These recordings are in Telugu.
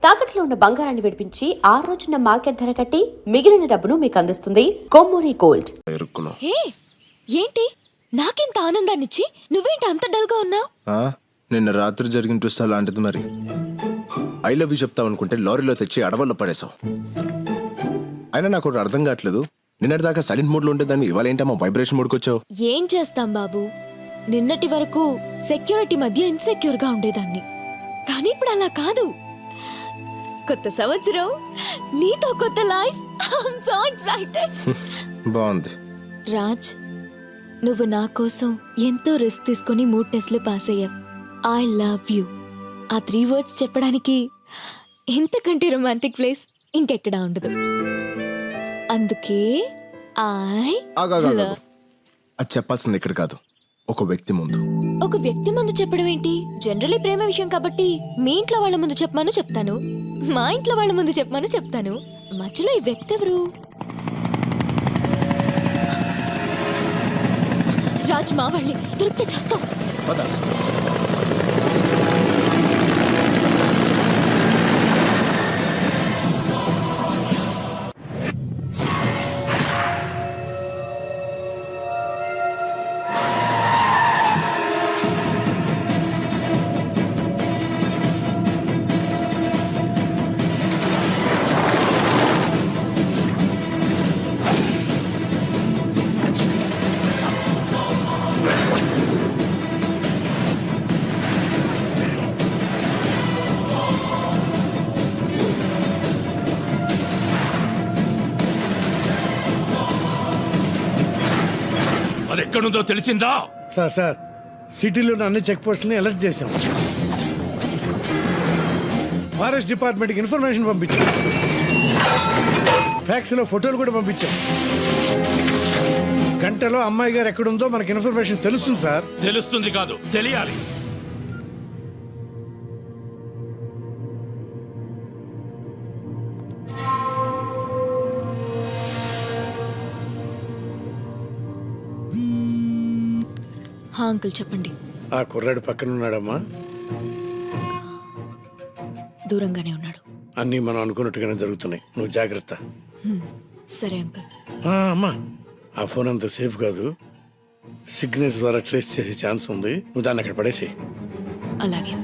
తాకట్లో ఉన్న బంగారాన్ని విడిపించి ఆ రోజున మార్కెట్ ధర కట్టి మిగిలిన డబ్బును మీకు అందిస్తుంది కొమ్మూరి గోల్డ్. ఏంటి నాకెంత ఆనందాన్నిచ్చి నువ్వేంటి అంత డల్ గా ఉన్నావు? నిన్న రాత్రి జరిగిన ట్విస్ట్ అలాంటిది. మరి ఐ లవ్ యూ చెప్తావు అనుకుంటే లారీలో తెచ్చి అడవుల్లో పడేసావు. అయినా నాకు ఒకటి అర్థం కావట్లేదు, నిన్నటిదాకా సైలెంట్ మోడ్ లో ఉండేదాన్ని ఇవాళ ఏంటమ్మా వైబ్రేషన్ మోడ్కి వచ్చావు? ఏం చేస్తాం బాబు, నిన్నటి వరకు సెక్యూరిటీ మధ్య ఇన్సెక్యూర్ గా ఉండేదాన్ని, కానీ ఇప్పుడు అలా కాదు. కొత్త సంవత్సరం, నీతో కొత్త లైఫ్. I'm so excited. బాగుంది రాజ్, నువ్వు నా కోసం ఎంతో రిస్క్ తీసుకొని 3 టెస్ట్లు పాస్ అయ్యావు. I love you. ఆ 3 వర్డ్స్ చెప్పడానికి ఇంతకంటే రొమాంటిక్ ప్లేస్ ఇంకెక్కడా ఉండదు. అందుకే అది చెప్పాల్సింది ఇక్కడ కాదు, ఒక వ్యక్తి ముందు. ఒక వ్యక్తి ముందు చెప్పడం ఏంటి? జనరలీ ప్రేమ విషయం కాబట్టి మీ ఇంట్లో వాళ్ళ ముందు చెప్పమని చెప్తాను, మా ఇంట్లో వాళ్ళ ముందు చెప్పమని చెప్తాను. మధ్యలో ఈ వ్యక్తి ఎవరు? రాజ్, మా వాళ్ళని దొరికితే చేస్తాం. అది ఎక్కడుందో తెలిసిందా? సార్ సిటీలో అన్ని చెక్ పోస్టులని అలర్ట్ చేశాం. ఫారెస్ట్ డిపార్ట్మెంట్కి ఇన్ఫర్మేషన్ పంపించాం. ఫ్యాక్స్ లో ఫోటోలు కూడా పంపించాం. గంటలో అమ్మాయి గారు ఎక్కడుందో మనకి ఇన్ఫర్మేషన్ తెలుస్తుంది సార్. తెలుస్తుంది కాదు, తెలియాలి. అంకుల్ చెప్పండి. ఆ కుర్రాడు పక్కన ఉన్నాడమ్మా? దూరంగానే ఉన్నాడు. అన్నీ మనం అనుకున్నట్టుగానే జరుగుతున్నాయి, నువ్వు జాగ్రత్త. సరే అంకుల్. అమ్మా, ఆ ఫోన్ అంత సేఫ్ కాదు, సిగ్నల్స్ ద్వారా ట్రేస్ చేసే ఛాన్స్ ఉంది, నువ్వు దాన్ని అక్కడ పడేసి. అలాగే.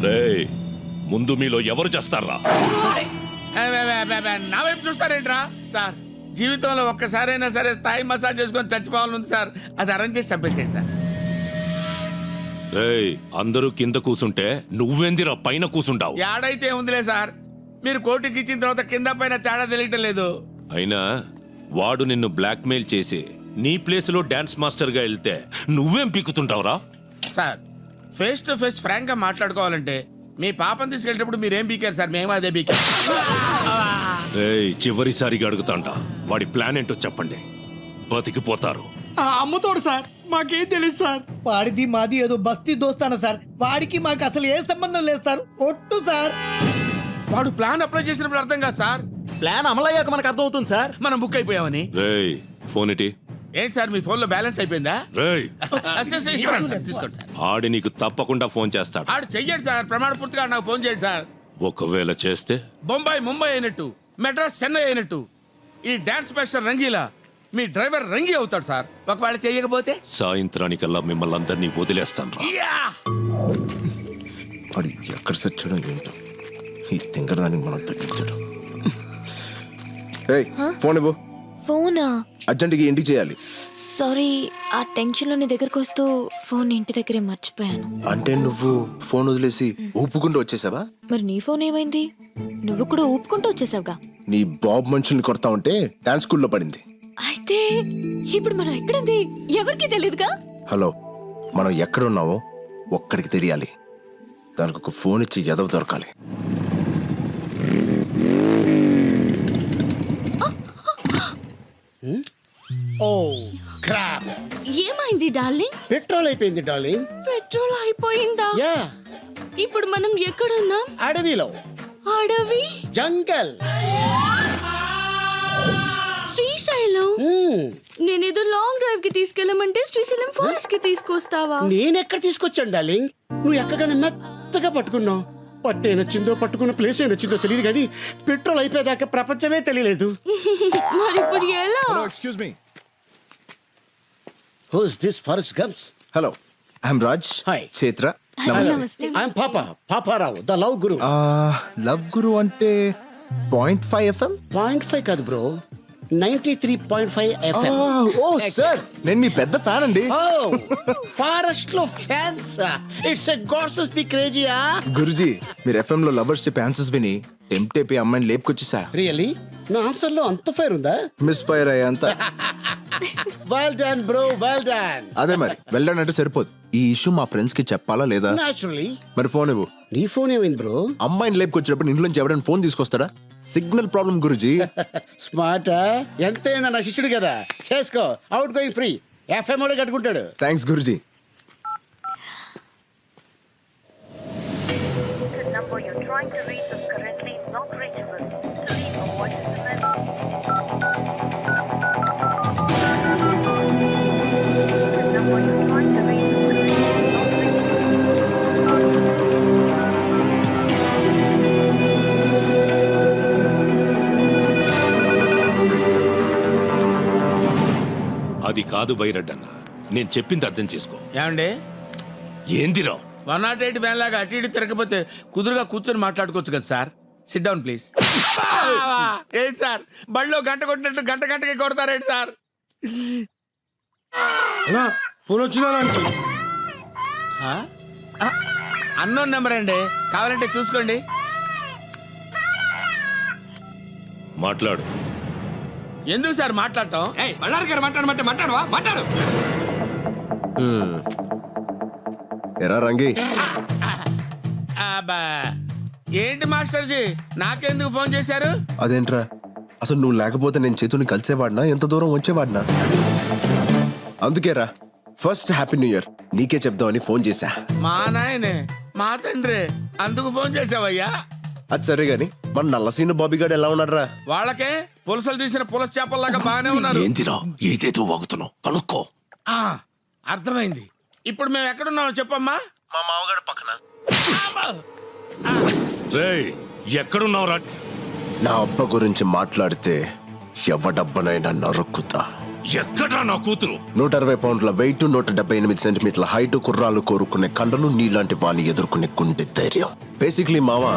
రేయ్, ముందు మీలో ఎవరు చేస్తారా? నా వైపు చూస్తారేంట్రా సార్? జీవితంలో ఒక్కసారైనా సరే థాయ్ మసాజ్ చేసుకొని చచ్చిపోవాలని సార్, అది అరేంజ్ చేసి చంపేసేయండి సార్. రేయ్, అందరూ కింద కూసుంటే నువ్వెందిరా పైన కూసుంటావు? ఏడైతే ఉందిలే సార్, మీరు కోర్టుకి ఇచ్చిన తర్వాత కింద పైన తేడా తెలియటం లేదు. అయినా వాడు నిన్ను బ్లాక్మెయిల్ చేసి నీ ప్లేస్ లో డాన్స్ మాస్టర్ గా వెళ్తే నువ్వేం పీకుతుంటావురా? Sir, face to face frank గా మాట్లాడుకోవాలంటే మీ పాపని తీసుకెళ్ళేటప్పుడు మీరేం పీకారు సార్? మేము అదే పీకారు. చివరిసారిగా అడుగుతాంట, వాడి ప్లాన్ ఏంటో చెప్పండి, బతికిపోతారు. అమ్ముతోడు సార్, మాకేం తెలియదు సార్. వాడిది మాది ఏదో బస్తీ దోస్తాన సార్, వాడికి మాకు అసలు ఏ సంబంధం లేదు సార్. ఒట్టు సార్. వాడు ప్లాన్ అప్లై చేసినప్పుడు అర్థం కాదు సార్. ప్లాన్ అమలయ్యాక మనకు అర్థం అవుతుంది సార్. మనం బుక్ అయిపోయామని. రేయ్, ఫోన్ ఇటీ. ఏంటి సార్, మీ ఫోన్ లో బ్యాలెన్స్ అయిపోయిందా? రేయ్, తీసుకోండి సార్. ఆడి నీకు తప్పకుండా ఫోన్ చేస్తాడు. ఆడు చెయ్యండి సార్, ప్రమాణ పూర్తిగా నాకు ఫోన్ చేయండి సార్. ఒకవేళ చేస్తే బొంబాయి ముంబై అయినట్టు, మెడ్రాస్ చెన్నై అయినట్టు ఈ డాన్స్ మాస్టర్ రంగీలా మీ డ్రైవర్ రంగి అవుతాడు సార్. ఒకవేళ చేయకపోతే సాయంత్రానికల్లా మిమ్మల్ని అందరినీ వదిలేస్తాను. వాడు ఎక్కడ సచ్చాడో ఏంటో, ఈ తింగరదానికి మనం తగ్గించాడు. ఫోన్ ఇవ్వు. ఫోనా? అర్జెంట్గా ఇంటికి చేయాలి. సారీ, ఆ టెన్షన్ లో నీ దగ్గరకు వస్తూ ఫోన్ ఇంటి దగ్గరే మర్చిపోయాను. అంటే నువ్వు ఫోన్ వదిలేసి ఊపుకుంటూ వచ్చేసావా? మరి నీ ఫోన్ ఏమైంది? నువ్వు కూడా ఊపుకుంటూ వచ్చేసావుగా. నీ బాబు మనుషుల్ని కొడతా ఉంటే డాన్స్ స్కూల్లో పడింది. అయితే ఇప్పుడు మనం ఎక్కడుంది ఎవరికి తెలియదుగా. హలో, మనం ఎక్కడున్నామో ఒక్కడికి తెలియాలి. దానికి ఒక ఫోన్ ఇచ్చి ఎదవ దొరకాలి. ఓ క్రాప్. ఏమైంది డార్లింగ్? పెట్రోల్ అయిపోయింది డార్లింగ్. పెట్రోల్ అయిపోయిందా? యా. ఇప్పుడు మనం ఎక్కడున్నాం? అడవిలో. అడవి జంగల్. శ్రీశైలం నేనేదో లాంగ్ డ్రైవ్ కి తీసుకెళ్ళమంటే శ్రీశైలం ఫారెస్ట్ కి తీసుకొస్తావా? నేనెక్కడ తీసుకొచ్చాను డార్లింగ్, నువ్వు ఎక్కగానే మెత్తగా పట్టుకున్నావు. పట్టు ఏనొచ్చిందో పట్టుకున్న ప్లేస్ ఏనొచ్చిందో తెలియదు కానీ పెట్రోల్ అయిపోయేదాకా ప్రపంచమే తెలియలేదు. మరి ఇప్పుడు ఎలా? Excuse me. Who's this Forrest Gump? Hello, I'm Raj. Hi. Chaitra. నమస్తే. I'm Paparao the love guru. Love guru అంటే 0.5 FM. 0.5 కాదు బ్రో, 93.5 FM. ఓ సార్, నేను మీ పెద్ద ఫ్యాన్ అండి. ఫారెస్ట్ లో fans, it's a gods the క్రేజీయా. గురుజీ, మీరు FM లో లవర్స్ చెప్పే ఆన్సర్స్ విని టెంప్ట్ అయిపోయి అమ్మాయిని లేపుకొచ్చేసా. రియల్లీ? నా ఆన్సర్ లో అంత ఫైర్ ఉందా? మిస్ ఫైర్ అయ్యేంత. Well done bro, well done. అదే మరి, వెళ్ళానంటే సరిపోదు. ఈ ఇష్యూ మా ఫ్రెండ్స్ కి చెప్పాలా లేదా? నాచురలీ. మరి ఫోన్ ఇవ్వు. నీ ఫోన్ ఏమైంది బ్రో? అమ్మాయిని లేపుకొచ్చినప్పుడు ఇంట్లోంచి ఎవరైనా ఫోన్ తీసుకొస్తాడా? సిగ్నల్ ప్రాబ్లం గురుజీ. స్మార్ట్. ఎంతైనా నా శిష్యుడు కదా, చేసుకో. అవుట్ గోయింగ్ ఫ్రీ, FM కూడా కట్టుకుంటాడు. థ్యాంక్స్ గురుజీ. The number you're trying to reach is currently not reachable. To leave a voice message. The number you're trying to reach is currently not reachable. అది కాదు బైరడ్డన్న, నేను చెప్పింది అర్థం చేసుకో. ఏమండి ఏందిరా 108 వ్యాన్ లాగా అటు ఇటు తిరగకపోతే కుదురుగా కూర్చొని మాట్లాడుకోవచ్చు కదా సార్. SIT down please. ఏంటి సార్ బళ్ళో గంట కొట్టినట్టు గంటకి కొడతారేంటి సార్? ఫోన్ వచ్చినా అన్నోన్ నెంబర్ అండి, కావాలంటే చూసుకోండి. మాట్లాడు. ఎందుకు సార్ మాట్లాడటం? బళ్ళారి గారు మాట్లాడమంటే మాట్లాడవా? మాట్లాడు. ఎరా రంగి, అబ్బా, ఏంటి మాస్టర్జీ నాకెందుకు ఫోన్ చేశారు? అదేంట్రా, అసలు నువ్వు లేకపోతే నేను చేతుని కలిసేవాడినా, ఎంత దూరం వచ్చేవాడినా? అందుకేరా ఫస్ట్ హ్యాపీ న్యూ ఇయర్ నీకే చెప్దామని ఫోన్ చేశా. మా నాయనే, మా తండ్రి, అందుకు ఫోన్ చేసావయ్యా? అది సరే గాని మన నల్లసీన బాబీగాడు ఎలా ఉన్నాడ్రా? వాళ్ళకే పులసలు తీసిన పులస చేపల్లాగా బాగానే ఉన్నారు. ఏందిరా ఏదేదో వాగుతున్నావు, కనుక్కో. ఆ, అర్థమైంది. ఇప్పుడు మేము ఎక్కడున్నామో చెప్పమ్మా. మా మామగాడు పక్కన. రేయ్ ఎక్కడున్నావురా? నా అబ్బ గురించి మాట్లాడితే ఎవడబ్బనైనా నరుక్కుతా. ఎక్కడ్రా నా కూతురు? 160 పౌండ్ల వెయిట్, 178 సెంటీమీటర్ల హైట్, కుర్రాలు కోరుకునే కండలు, నీలాంటి వాణ్ణి ఎదుర్కొనే గుండె ధైర్యం. బేసిక్లీ మావా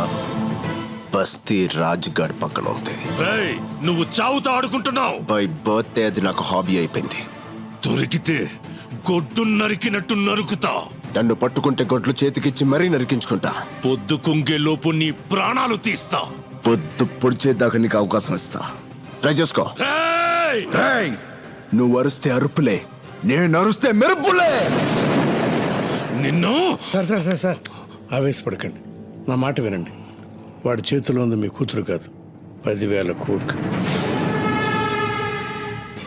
బస్తీ రాజుగాడి పక్కన ఉంది. రేయ్ నువ్వు చావుతో ఆడుకుంటున్నావు. బై బర్త్డే అది నాకు హాబీ అయిపోయింది. దొరికితే గొడ్డు నరికినట్టు నరుకుతా. నన్ను పట్టుకుంటే గొడ్లు చేతికిచ్చి మరీ నరికించుకుంటా. పొద్దు కుంగేలోపు నీ ప్రాణాలు తీస్తా. పొద్దు పొడిచేదాకా నీకు అవకాశం ఇస్తా. ట్రై చేసుకో. రేయ్! నువ్వు అరుస్తే అరుపులే, నేను అరుస్తే మెరుపులే. నిన్ను సార్ సార్ సార్ సార్ ఆవేశపడకండి, నా మాట వినండి. వాడి చేతిలో ఉంది మీ కూతురు కాదు, 10,000 కోట్లు.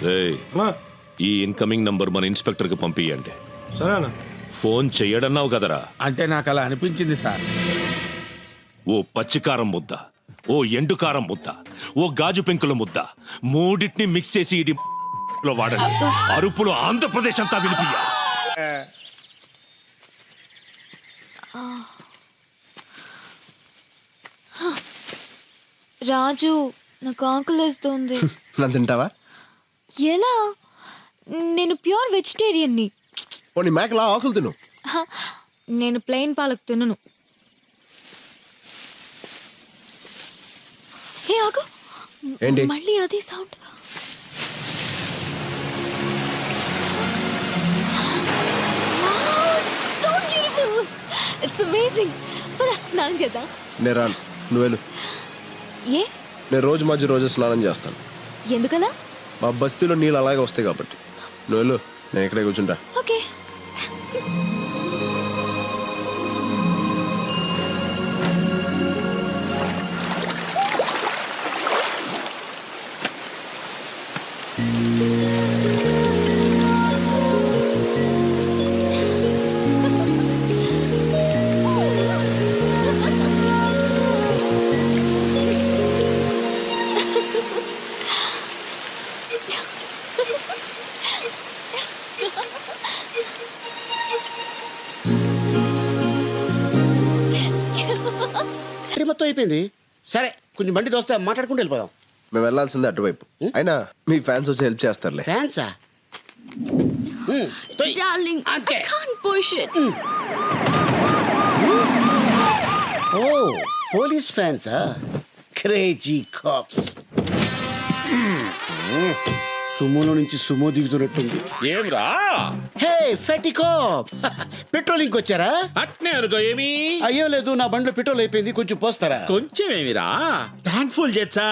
రేయ్, ఈ ఇన్కమింగ్ నంబర్ మన ఇన్స్పెక్టర్ కి పంపియండి. సరేనా? ఫోన్ చెయ్యడన్నావు కదరా? అంటే నాకు అలా అనిపించింది సార్. ఓ పచ్చికారం ముద్ద, ఓ ఎండుకారం ముద్ద, ఓ గాజు పెంకుల ముద్ద, మూడింటిని మిక్స్ చేసి ఇది లో వాడండి. అరుపులు ఆంధ్రప్రదేశ్ అంతా వినిపియ్య. రాజు, నాకు ఆకలేస్తోంది. నన్ను తింటావా? ఎలా? నేను ప్యూర్ వెజిటేరియన్ని. పోనీ మేకలా ఆకులు తిను. నేను ప్లెయిన్ పాలక్ తినను. హే ఆగు, ఏంటి? మళ్ళీ అదే సౌండ్. It's amazing. స్నానం చేద్దాం. నేను రాను, నువ్వు వెళ్ళు. ఏ? నేను రోజు స్నానం చేస్తాను. ఎందుకలా? మా బస్తీలో నీళ్ళు అలాగే వస్తాయి కాబట్టి. నువ్వు వెళ్ళు, నేను ఇక్కడే కూర్చుంటా. ఓకే. అయిపోయింది. సరే కొంచెం బండి దోస్తే మాట్లాడుకుంటూ వెళ్ళిపోదాం. మేము వెళ్ళాల్సిందే అటువైపు. అయినా మీ ఫ్యాన్స్ వచ్చి హెల్ప్ చేస్తారులే. ఫ్యాన్సా? డార్లింగ్ ఐ అంతే. Can't push it. ఓ పోలీస్ ఫ్యాన్సా? Crazy cops. సుమోలో నుంచి సుమో దిగుతున్నట్టుంది. ఏం రా హే ఫెటీ కాప్, పెట్రోలింగ్ వచ్చారా? అట్నే అనుకో. ఏమి అయ్యో లేదు, నా బండిలో పెట్రోల్ అయిపోయింది, కొంచెం పోస్తారా? కొంచెం ఏమిరా ట్యాంక్ ఫుల్ చేచ్చా.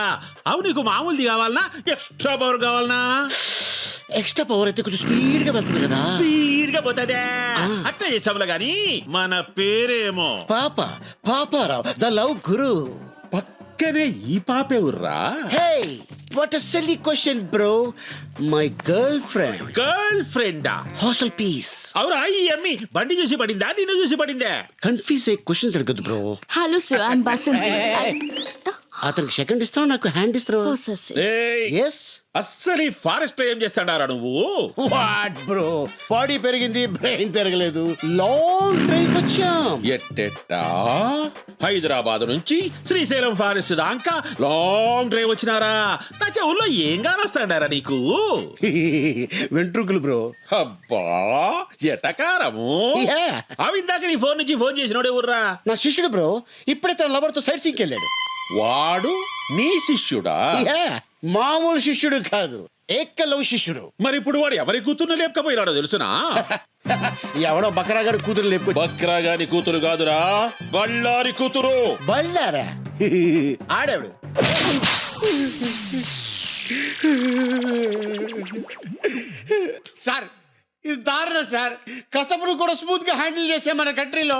అవు నీకు మామూలుది కావాలనా ఎక్స్ట్రా పవర్ కావాలనా? ఎక్స్ట్రా పవర్ అయితే కొంచెం స్పీడ్ గా వెళ్తుంది కదా. స్పీడ్ గా పోతుందే. అట్లా చేసావులా గాని మన పేరేమో పాపారావు ద లవ్ గురు. పక్కనే ఈ పాపే ఊర్రా. Hey what a silly question bro. My girlfriend. గర్ల్ ఫ్రెండా? Hostel piece. అవురా ఈ అమ్మి బండి చూసి పడిందా నిన్ను చూసి పడిందా? కన్ఫ్యూజ్ అయ్యే క్వశ్చన్స్ అడగదు bro. Hello sir, I am Basanti. అతనికి సెకండ్ ఇస్తావు, నాకు హ్యాండ్ ఇస్తావు. ఏయ్, ఎస్. అస్సలు ఫారెస్ట్ లో ఏం చేస్తాడారా నువ్వు? వాట్ బ్రో, బాడీ పెరిగింది, బ్రెయిన్ పెరగలేదు. లాంగ్ డ్రైవ్ వచ్చాం. ఎట్టెట్టా హైదరాబాద్ నుంచి శ్రీశైలం ఫారెస్ట్ దాకా లాంగ్ డ్రైవ్ వచ్చినారా? నా చెవుల్లో ఏం కానొస్తాడారా నీకు? వెంట్రుకలు బ్రో. అబ్బా ఎటకారము. Yeah. అవిందాక నీ ఫోన్ నుంచి ఫోన్ చేసినోడే ఊర్రా? నా శిష్యుడు బ్రో, ఇప్పుడే తన లవర్ తో సైట్ సీకి వెళ్ళాడు. వాడు నీ శిష్యుడా? Yeah. మామూలు శిష్యుడు కాదు, ఏకలవ్ శిష్యుడు. మరి ఇప్పుడు వాడు ఎవరి కూతుర్ని లేపకపోయినాడో తెలుసునా? ఎవడో బకరాగాడు కూతురు లేపుకొచ్చి. బక్రా గాని కూతురు కాదురా, బళ్ళారి కూతురు. బళ్ళారా? ఆడేవాడు. సార్ ఇది దారుణం సార్. కసపును కూడా స్మూత్ గా హ్యాండిల్ చేసే మన కంట్రీలో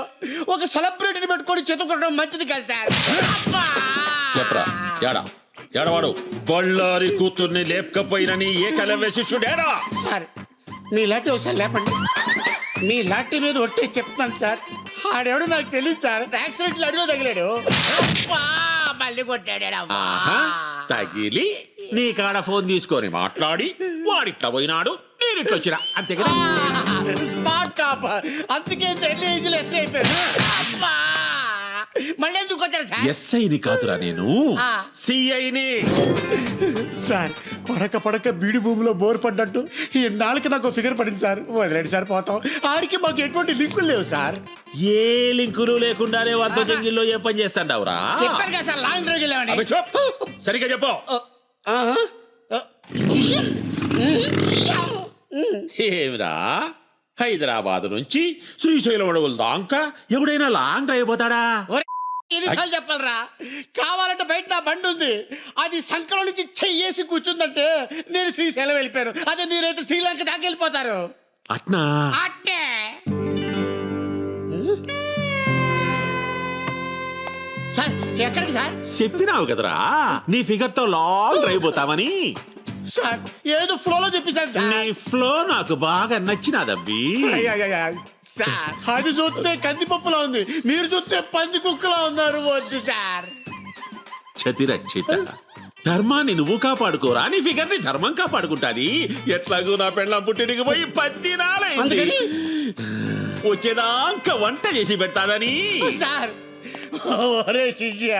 ఒక సెలబ్రిటీని పెట్టుకొని చెతుకోవడం మంచిది కాదు సార్. చెప్పరా ఏడా ఏడవాడు? బళ్ళారి కూతుర్ని లేపకపోయినని ఏకలవ్య శిష్యుడేరా? సార్ మీ లాంటి ఒకసారి లేపండి. మీ లాంటి మీద ఒట్టే చెప్తాను సార్. ఆడెవడు నాకు తెలియదు సార్. యాక్సిడెంట్ లో అడిలో తగిలాడు, మళ్ళీ కొట్టాడు. ఆహా, తగిలి నీ కాడ ఫోన్ తీసుకొని మాట్లాడి వాడిట్లా పోయినాడు, నేను ఇట్లా వచ్చినా అంతే కదా? స్మార్ట్ కాప్, అందుకే ఎర్లీ ఏజ్ లో ఎస్ఐ అయిపోయారు. మళ్ళీ ఎందుకు వచ్చారు సార్? ఎస్ఐని కాదురా నేను, సిఐని. సార్ పడక బీడి భూమిలో బోర్ పడ్డట్టు ఈ నాలుగు నాకు ఫిగర్ పడింది సార్. వదిలేండి సార్, పోతాం. ఆడికి మాకు ఎటువంటి లింకులు లేవు సార్. ఏ లింకులు లేకుండానే వారితో జంగిల్లో ఏ పని చేస్తాండావురా? చెప్పారు కదా సార్, లాంగ్ డ్రైవ్ వెళ్ళామని. అబ్బే చూప్, సరిగ్గా చెప్పు. ఏమిరా హైదరాబాద్ నుంచి శ్రీశైలం అడవుల దాకా ఎవడైనా లాంగ్ డ్రైవ్ పోతాడా? ఎన్నిసార్లు చెప్పాలరా? కావాలంటే బయట నా బండి ఉంది, అది సంకలో నుంచి చెయ్యేసి కూర్చుందంటే నేను శ్రీశైలం వెళ్ళిపోయాను. అదే మీరైతే శ్రీలంక దాకా వెళ్ళిపోతారు. అట్నా? అట్టే సార్. ఎక్కడికి సార్? చెప్పినావు కదరా నీ ఫిగర్ తో లాంగ్ డ్రైవ్ పోతామని. సార్ ఏదో ఫ్లోలో చెప్పేశాను నీ సార్. ఫ్లో నాకు బాగా నచ్చినాదబ్బి. సార్ అది చూస్తే కందిపప్పులా ఉంది, మీరు చూస్తే పంది కుక్కలా ఉన్నారు. వద్దు సార్. క్షతిరక్షిత, ధర్మాన్ని నువ్వు కాపాడుకోరా, నీ ఫిగర్ ని ధర్మం కాపాడుకుంటాది. ఎట్లాగూ నా పెళ్ళం పుట్టినకి పోయి 10 దినాలైంది. అందుకని? వచ్చేదాకా వంట చేసి పెడతాదని. సార్ ఒరే శిష్య,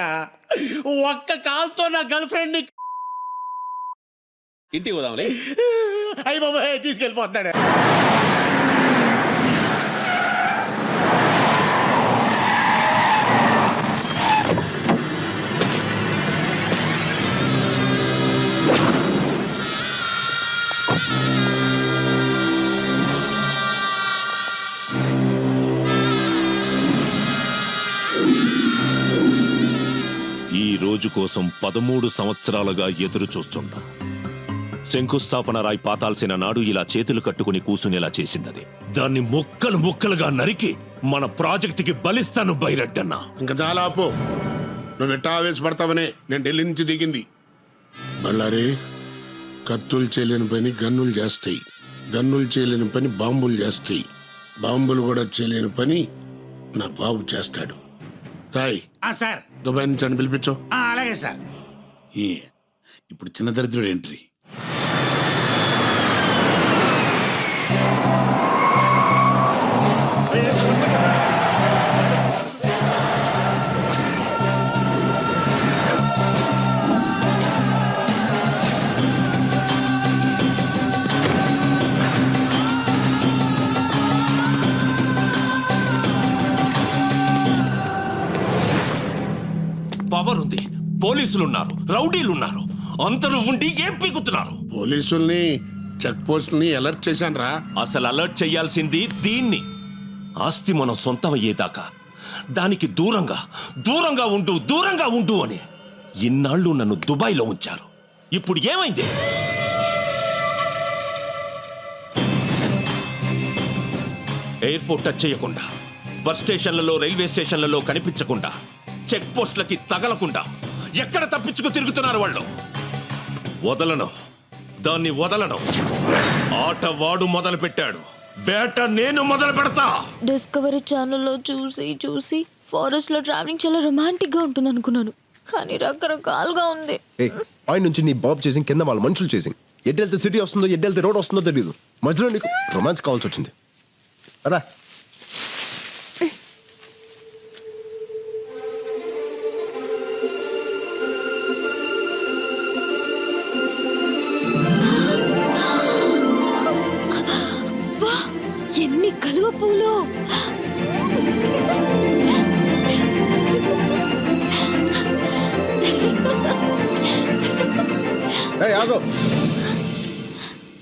ఒక్క కాల్తో నా గర్ల్ ఫ్రెండ్ ని ఇంటికి పోదాంలే. అయ్యి బాబాయ్ తీసుకెళ్ళిపోతున్నాడు. ఈ రోజు కోసం 13 సంవత్సరాలుగా ఎదురు చూస్తుండా. శంకుస్థాపన రాయి పాతాల్సిన నాడు ఇలా చేతులు కట్టుకుని కూసునేలా చేసిందది. దాన్ని ముక్కలు ముక్కలుగా నరికి మన ప్రాజెక్టుకి బలిస్తాను బైరెడ్డన్నా. ఇంకా చాలా ఆపు. నువ్వు ఎట్టా ఆవేశపడతావనే నేను ఢిల్లీ నుంచి దిగింది. బళ్ళారి, కత్తులు చేయలేని పని గన్నులు చేస్తాయి, గన్నులు చేయలేని పని బాంబులు చేస్తాయి, బాంబులు కూడా చేయలేని పని నా బాబు చేస్తాడు. రాయ్ సార్. దుబాయ్ నుంచి అని పిలిపించు. అలాగే సార్. ఇప్పుడు చిన్న దరిద్రుడు ఎంట్రీ. పోలీసులున్నారు, రౌడీలున్నారు. అందరూ ఉండి ఏం పీకుతున్నారు? పోలీసుల్ని చెక్ పోస్టుల్ని అలర్ట్ చేశాను రా. అసలు అలర్ట్ చేయాల్సింది దీన్ని. ఆస్తి మనం సొంతమయ్యేదాకా దానికి దూరంగా ఉండు అని ఇన్నాళ్ళు నన్ను దుబాయ్లో ఉంచారు. ఇప్పుడు ఏమైంది? ఎయిర్పోర్ట్ టచ్ చేయకుండా, బస్ స్టేషన్లలో, రైల్వే స్టేషన్లలో కనిపించకుండా, చెక్ పోస్టులకి తగలకుండా ఎక్కడ తప్పించుకు తిరుగుతున్నారు వాళ్ళు? దాన్ని వదలను. ఆట వాడు మొదలు పెట్టాడు, వేట నేను మొదలు పెడతా. డిస్కవరీ ఛానల్లో చూసి ఫారెస్ట్ లో ట్రావెలింగ్ చాలా రొమాంటిక్ గా ఉంటుంది అనుకున్నాను, కానీ రకరకాలుగా ఉంది. పై నుంచి నీ బాబు చేసింగ్, కింద వాళ్ళ మనుషులు చేసింగ్. ఎడ్డెళ్తే సిటీ వస్తుందో, ఎడ్డెళ్తే రోడ్ వస్తుందో తెలియదు. మధ్యలో నీకు రొమాన్స్ కావాల్సి వచ్చింది. అదా వా, ఎన్ని కలువ పూలు! ఆగో,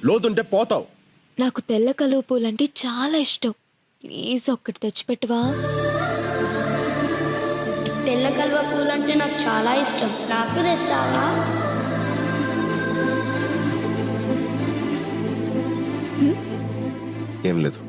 లోతుంటే పోతావు. నాకు తెల్ల కలువ పూలంటే చాలా ఇష్టం. ప్లీజ్ ఒక్కటి తెచ్చిపెట్టవా? తెల్ల కలువ పూలంటే నాకు చాలా ఇష్టం, నాకు తెస్తావా? ఏం లేదు.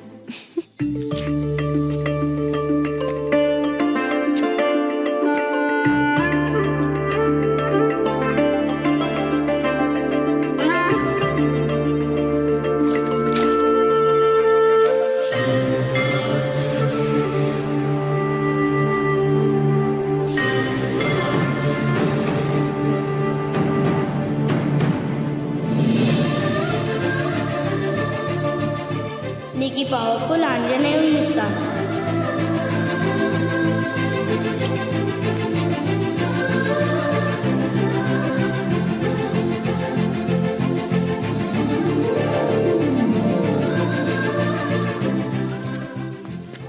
నీకు ఈ పవర్ఫుల్ ఆంజనేయుని ఇస్తాను.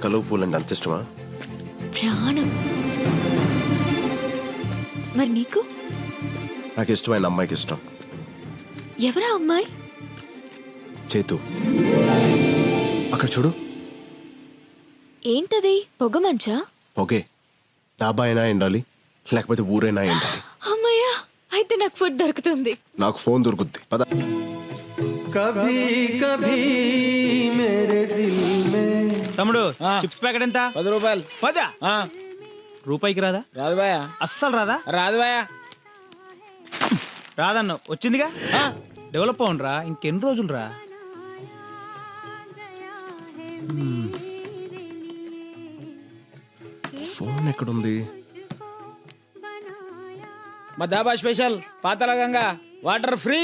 కలువ పూలంటే అంత ఇష్టమా? ప్రాణం. మరి నీకు? నాకు ఇష్టమైన అమ్మాయికి ఇష్టం. ఎవరా అమ్మాయి? చేతు. అక్కడ చూడు. ఏంటది? పొగ మంచా? ఓకే, డాబా అయినా ఎండాలి, లేకపోతే ఊరైనా ఎండాలి. అమ్మయ్యా, అయితే నాకు ఫుడ్ దొరుకుతుంది. నాకు ఫోన్ దొరుకుద్ది. పద. తమ్ముడు, చిప్స్ ప్యాకెట్ ఎంత? 10 రూపాయలు. 10 రూపాయికి రాదా? రాదు బాయా. అస్సలు రాదా? రాదు బాయా. రాదన్న వచ్చిందిగా. డెవలప్ అవునరా, ఇంకెన్ని రోజులు రా. ఫోన్ ఎక్కడుంది? మా dhaba special Patala Ganga water free.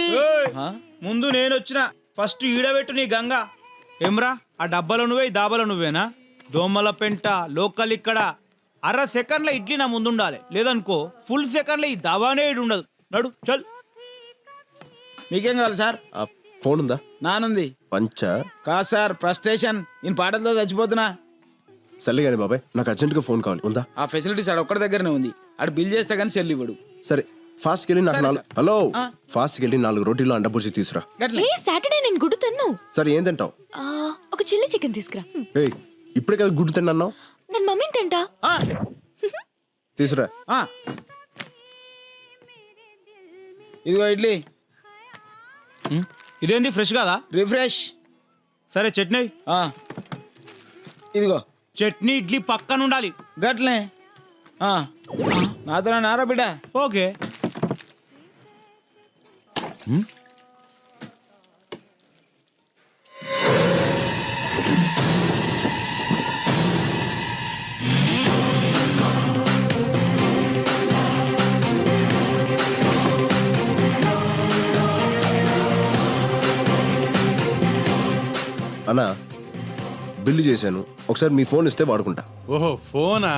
ముందు నేను వచ్చిన ఫస్ట్ ఈడబెట్టు నీ గంగా. ఏమ్రా, ఆ డబ్బాలో నువ్వే, ఈ దాబాలో నువ్వేనా? దోమల పెంట లోకల్ ఇక్కడ. అర సెకండ్ల ఇడ్లీ నా ముందు ఉండాలి, లేదనుకో ఫుల్ సెకండ్ల ఈ దాబానే ఇటు ఉండదు. నడు చల్. మీకేం కావాలి సార్? ఆ ఫోన్ ఉందా? నానుంది. పంచ కాదు సార్, ఫ్రస్ట్రేషన్. నేను పాటలతో చచ్చిపోతున్నా. సర్లే కానీ బాబాయ్, నాకు అర్జెంట్గా ఫోన్ కావాలి. ఉందా? ఆ ఫెసిలిటీస్ ఆడ ఒక్కడి దగ్గరనే ఉంది. ఆడు బిల్ చేస్తే కానీ సెల్ ఇవ్వడు. సరే, ఫాస్ట్ వెళ్ళి నాకు 4 హలో ఫాస్ట్ వెళ్ళి 4 రోటీలు అండబుర్జీ తీసురా. ఏ సాటర్డే నేను గుడ్డు తిన్ను. సరే, ఏం తింటావు? ఒక చిల్లీ చికెన్ తీసుకురా. ఏయ్, ఇప్పుడే కదా గుడ్డు తిన్నావు. నేను మమ్మీని తింటా. తీసురా. ఇదిగో ఇడ్లీ. ఇదేంది ఫ్రెష్ కాదా? రిఫ్రెష్. సరే చట్నీ. ఇదిగో చట్నీ ఇడ్లీ పక్కన ఉండాలి. గట్లే. నాతో నారా బిడ్డ. ఓకే. అన్నా, బిల్లు చేశాను, ఒకసారి మీ ఫోన్ ఇస్తే వాడుకుంటా. ఓహో, ఫోనా?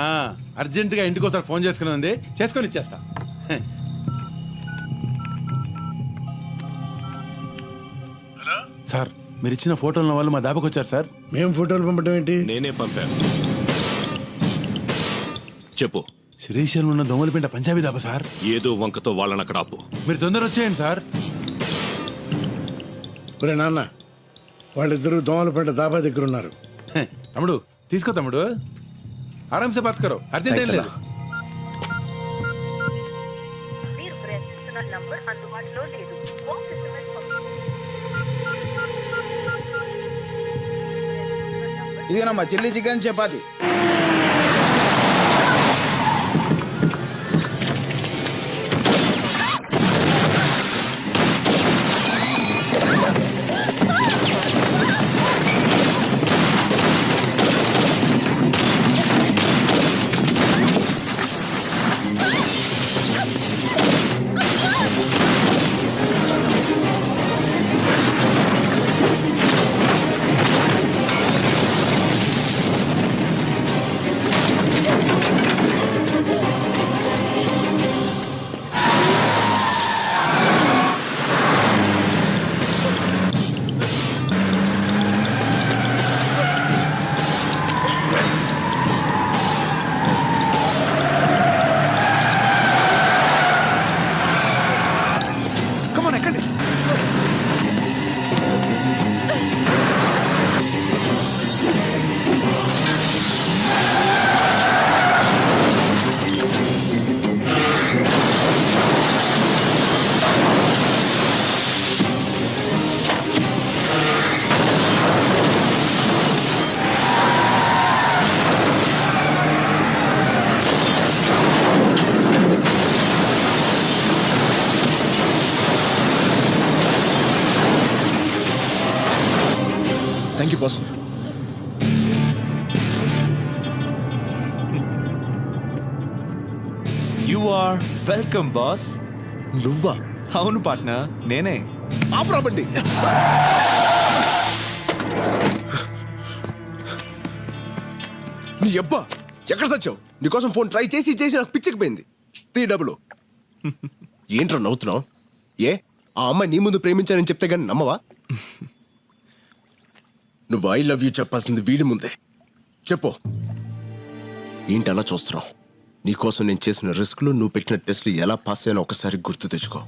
అర్జెంటుగా ఇంటికి ఒకసారి ఫోన్ చేసుకుని ఉంది, చేసుకొని ఇచ్చేస్తా. హలో సార్, మీరు ఇచ్చిన ఫోటోల వాళ్ళు మా దాబాకి వచ్చారు సార్. మేము ఫోటోలు పంపటం ఏంటి? నేనే పంపాను. చెప్పు. శ్రీశైలం ఉన్న దోమలపేట పంజాబీ దాబా సార్. ఏదో వంకతో వాళ్ళని అక్కడ ఆపు. మీరు తొందర వచ్చేయండి సార్. ఒరే నాన్న, వాళ్ళిద్దరూ దోమలపేట దాబా దగ్గర ఉన్నారు. తమ్ముడు తీసుకో తమ్ముడు, ఆరామ్సే బాత్ కరో, అర్జెంట్ ఏం లేదు. మీరు ప్రయత్నిస్తున్న నంబర్ అందుబాటులో లేదు. వాయిస్ SMS ఇదేనమ్మా chilli chicken chapati. Thank you boss. You are welcome boss. నువ్వా? అవును పార్ట్నర్, నేనే. ఆపరాబండి. నీ అబ్బా ఎక్కడ సచ్చావు? నీకోసం ఫోన్ ట్రై చేసి చేసి నాకు పిచ్చికిపోయింది. తీ డబ్బులు. ఏంట్రా నవ్వుతున్నావు? ఏ ఆ అమ్మాయి నీ ముందు ప్రేమించానని చెప్తే గానీ నమ్మవా? నువ్వు ఐ లవ్ యూ చెప్పాల్సింది వీడి ముందే. చెప్పు. ఏంటి అలా చూస్తున్నావు? నీకోసం నేను చేసిన రిస్క్లు, నువ్వు పెట్టిన టెస్ట్లు ఎలా పాస్ అయ్యానో ఒకసారి గుర్తు తెచ్చుకో.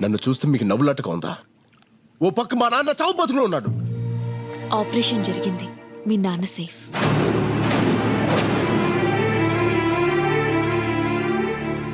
నన్ను చూస్తే మీకు నవ్వులాటగా ఉందా? ఓ పక్క మా నాన్న చావు బతుకులో ఉన్నాడు. ఆపరేషన్ జరిగింది, మీ నాన్న సేఫ్.